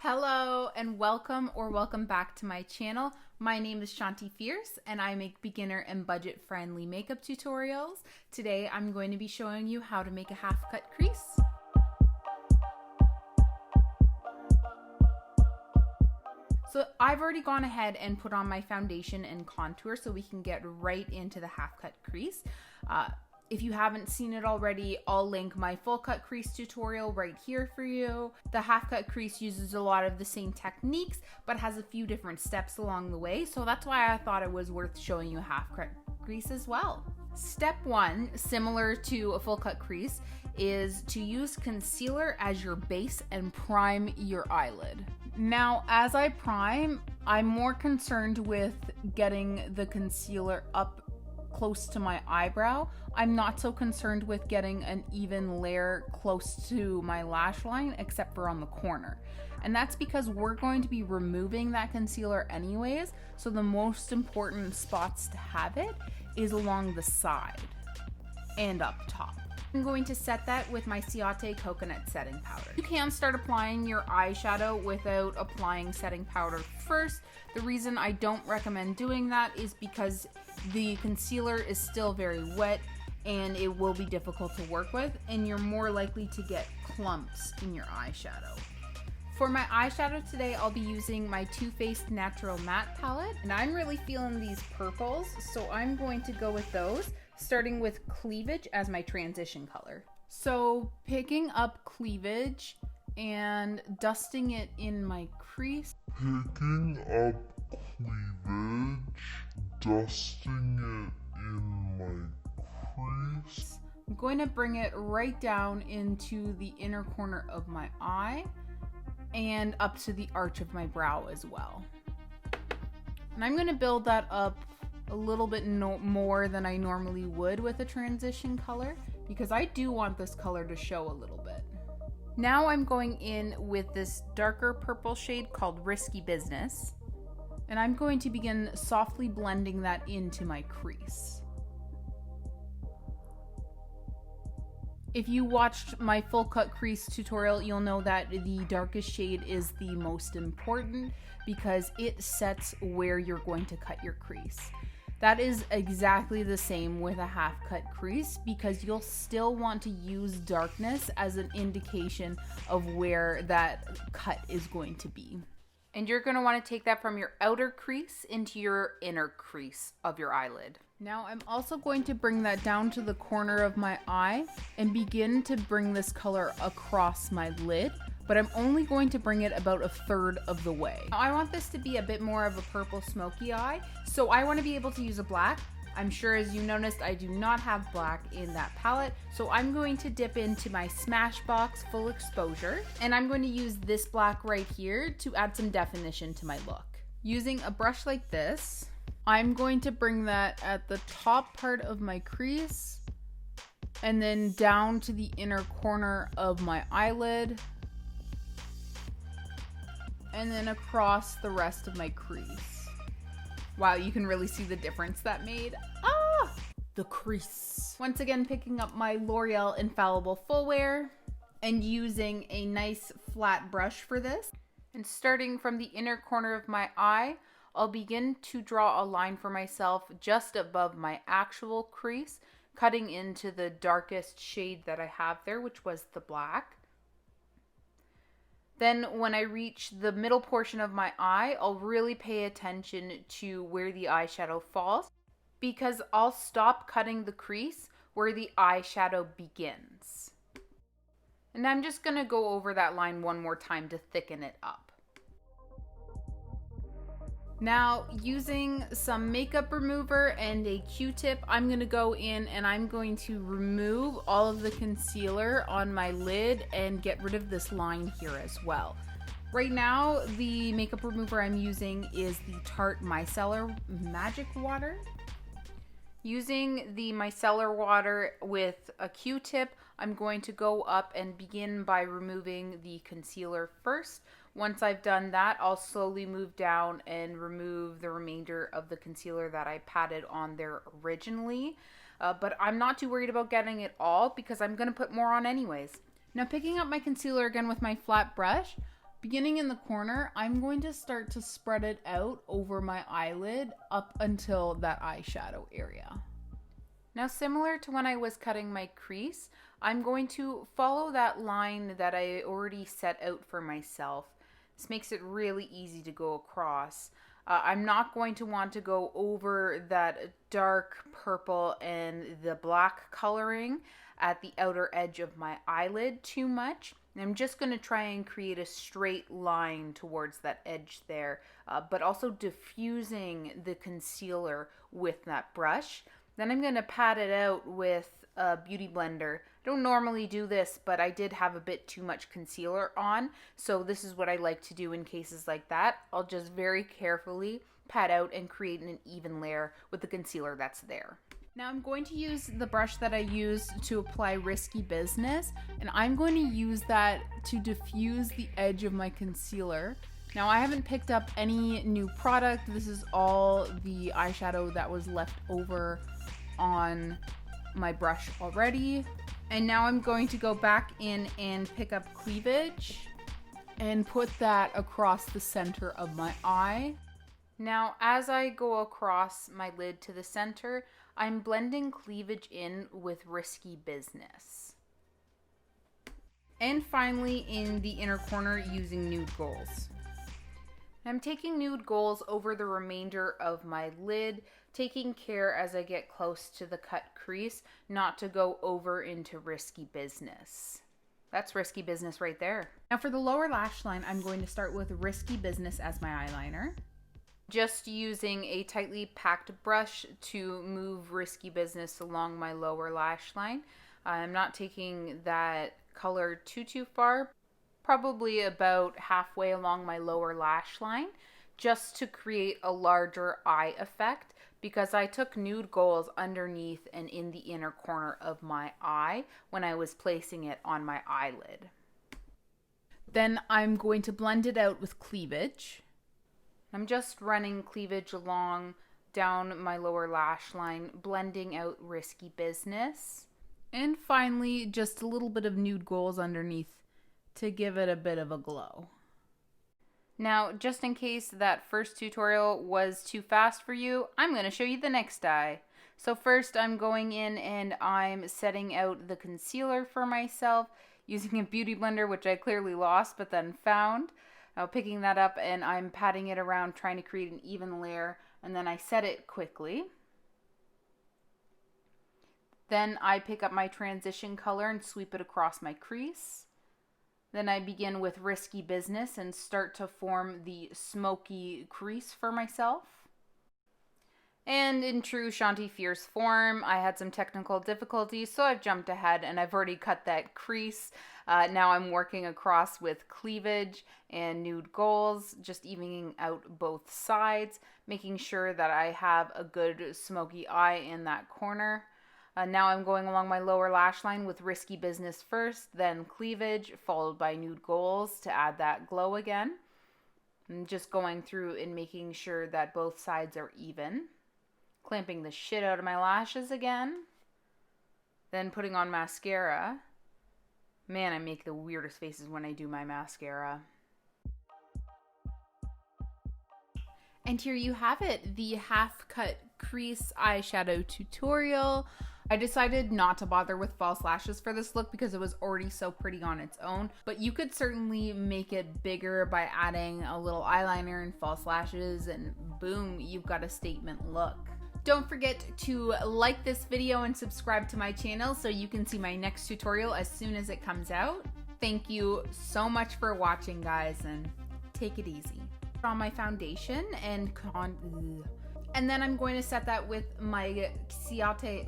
Hello and welcome back to my channel. My name is Shanti Fierce and I make beginner and budget friendly makeup tutorials. Today I'm going to be showing you how to make a half cut crease. So I've already gone ahead and put on my foundation and contour so we can get right into the half cut crease. If you haven't seen it already, I'll link my full cut crease tutorial right here for you. The half cut crease uses a lot of the same techniques, but has a few different steps along the way. So that's why I thought it was worth showing you a half cut crease as well. Step one, similar to a full cut crease, is to use concealer as your base and prime your eyelid. Now, as I prime, I'm more concerned with getting the concealer up close to my eyebrow. I'm not so concerned with getting an even layer close to my lash line, except for on the corner. And that's because we're going to be removing that concealer anyways, so the most important spots to have it is along the side and up top. I'm going to set that with my Ciate coconut setting powder. You can start applying your eyeshadow without applying setting powder first. The reason I don't recommend doing that is because the concealer is still very wet and it will be difficult to work with, and you're more likely to get clumps in your eyeshadow. For my eyeshadow today, I'll be using my Too Faced Natural Matte palette, and I'm really feeling these purples, so I'm going to go with those, starting with Cleavage as my transition color. So picking up Cleavage and dusting it in my crease. Picking up Cleavage, dusting it in my crease. I'm going to bring it right down into the inner corner of my eye and up to the arch of my brow as well. And I'm going to build that up a little bit more than I normally would with a transition color, because I do want this color to show a little bit. Now I'm going in with this darker purple shade called Risky Business, and I'm going to begin softly blending that into my crease. If you watched my full cut crease tutorial, you'll know that the darkest shade is the most important because it sets where you're going to cut your crease. That is exactly the same with a half cut crease, because you'll still want to use darkness as an indication of where that cut is going to be. And you're going to want to take that from your outer crease into your inner crease of your eyelid. Now I'm also going to bring that down to the corner of my eye and begin to bring this color across my lid, but I'm only going to bring it about a third of the way. Now, I want this to be a bit more of a purple smoky eye, so I want to be able to use a black. I'm sure as you noticed, I do not have black in that palette, so I'm going to dip into my Smashbox Full Exposure, and I'm going to use this black right here to add some definition to my look. Using a brush like this, I'm going to bring that at the top part of my crease, and then down to the inner corner of my eyelid, and then across the rest of my crease. Wow, you can really see the difference that made. Ah! The crease. Once again, picking up my L'Oreal Infallible Full Wear and using a nice flat brush for this. And starting from the inner corner of my eye, I'll begin to draw a line for myself just above my actual crease, cutting into the darkest shade that I have there, which was the black. Then when I reach the middle portion of my eye, I'll really pay attention to where the eyeshadow falls, because I'll stop cutting the crease where the eyeshadow begins. And I'm just going to go over that line one more time to thicken it up. Now, using some makeup remover and a Q-tip, I'm going to go in and I'm going to remove all of the concealer on my lid and get rid of this line here as well. Right now, the makeup remover I'm using is the Tarte Micellar Magic Water. Using the micellar water with a Q-tip, I'm going to go up and begin by removing the concealer first. Once I've done that, I'll slowly move down and remove the remainder of the concealer that I patted on there originally. But I'm not too worried about getting it all because I'm going to put more on anyways. Now picking up my concealer again with my flat brush, Beginning in the corner, I'm going to start to spread it out over my eyelid up until that eyeshadow area. Now, similar to when I was cutting my crease, I'm going to follow that line that I already set out for myself. This makes it really easy to go across. I'm not going to want to go over that dark purple and the black coloring at the outer edge of my eyelid too much. I'm just going to try and create a straight line towards that edge there, but also diffusing the concealer with that brush. Then I'm going to pat it out with a beauty blender. I don't normally do this, but I did have a bit too much concealer on, so this is what I like to do in cases like that. I'll just very carefully pat out and create an even layer with the concealer that's there. Now I'm going to use the brush that I used to apply Risky Business, and I'm going to use that to diffuse the edge of my concealer. Now I haven't picked up any new product. This is all the eyeshadow that was left over on my brush already. And now I'm going to go back in and pick up Cleavage and put that across the center of my eye. Now, as I go across my lid to the center, I'm blending Cleavage in with Risky Business. And finally, in the inner corner, using Nude Goals. I'm taking Nude Goals over the remainder of my lid, taking care as I get close to the cut crease not to go over into Risky Business. That's Risky Business right there. Now for the lower lash line, I'm going to start with Risky Business as my eyeliner. Just using a tightly packed brush to move Risky Business along my lower lash line. I'm not taking that color too far, probably about halfway along my lower lash line, just to create a larger eye effect, because I took Nude Goals underneath and in the inner corner of my eye when I was placing it on my eyelid. Then I'm going to blend it out with Cleavage. I'm just running Cleavage along down my lower lash line, blending out Risky Business. And finally, just a little bit of Nude Goals underneath to give it a bit of a glow. Now, just in case that first tutorial was too fast for you, I'm going to show you the next eye. So first I'm going in and I'm setting out the concealer for myself using a beauty blender, which I clearly lost but then found. Now picking that up and I'm patting it around, trying to create an even layer, and then I set it quickly. Then I pick up my transition color and sweep it across my crease. Then I begin with Risky Business and start to form the smoky crease for myself. And in true Shanti Fierce form, I had some technical difficulties, so I've jumped ahead and I've already cut that crease. Now I'm working across with Cleavage and Nude Goals, just evening out both sides, making sure that I have a good smoky eye in that corner. Now I'm going along my lower lash line with Risky Business first, then Cleavage, followed by Nude Goals to add that glow again. I'm just going through and making sure that both sides are even. Clamping the shit out of my lashes again. Then putting on mascara. Man, I make the weirdest faces when I do my mascara. And here you have it, the half cut crease eyeshadow tutorial. I decided not to bother with false lashes for this look because it was already so pretty on its own, but you could certainly make it bigger by adding a little eyeliner and false lashes, and boom, you've got a statement look. Don't forget to like this video and subscribe to my channel so you can see my next tutorial as soon as it comes out. Thank you so much for watching, guys, and take it easy. On my foundation and then I'm going to set that with my Ciate